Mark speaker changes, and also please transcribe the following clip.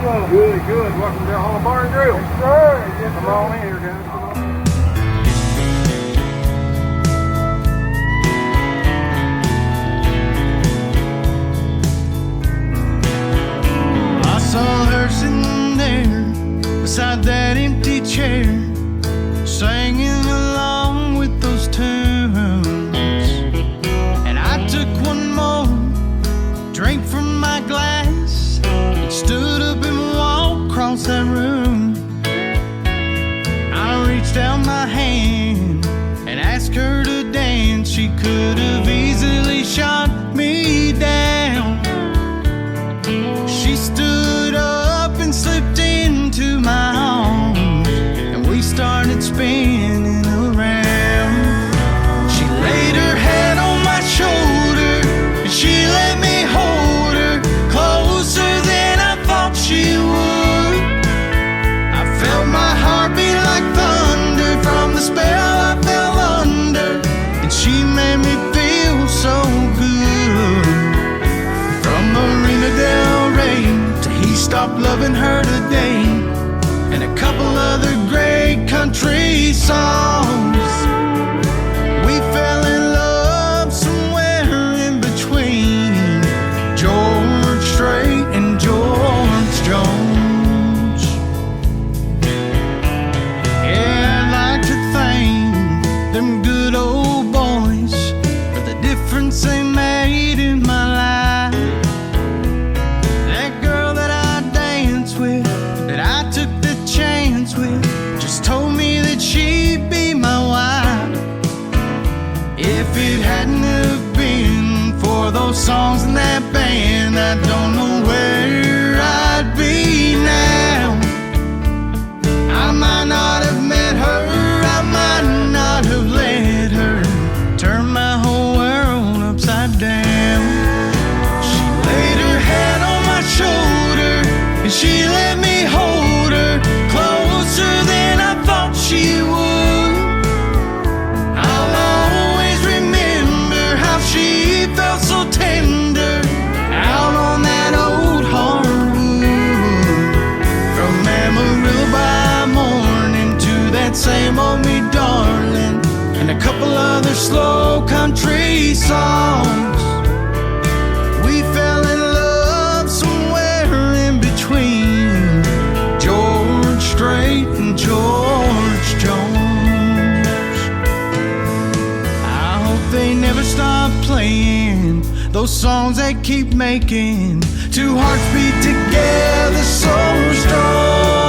Speaker 1: Good, good. Welcome to the Hall Bar and Grill.
Speaker 2: Yes, sir. Yes,
Speaker 1: Come on in here, guys. Come on.
Speaker 3: I saw her sitting there beside that empty chair, singing along with those tunes. And I took one more drink from my glass and stood up and walked across that room. I reached out my hand and asked her to dance. She could have easily shot me down. She stood up and slipped into my arms, and we started spinning around. She laid her head on my shoulder, and she let me hold her closer than I thought she would. I felt my heart beat like thunder from the spell I fell under, and she made me feel so good. From Marina Del Rey to He Stopped Loving Her Today, and a couple other great country songs, we fell in love somewhere in between George Strait and George Jones. Yeah, I'd like to thank them good old boys for the difference they made in my life. That girl that I danced with, that I took the chance with, just told me that she'd be my wife. If it hadn't have been for those songs in that band, I don't know where I'd be now. I might not have met her, I might not have let her turn my whole world upside down. She laid her head on my shoulder, and she let me hold her closer than I thought she would. I'll always remember how she felt so tender out on that old hardwood. From Amarillo by morning to that same old me darling, and a couple other slow country songs, we fell in love somewhere in between George Strait and George Jones. I hope they never stop playing those songs they keep making two hearts beat together so strong.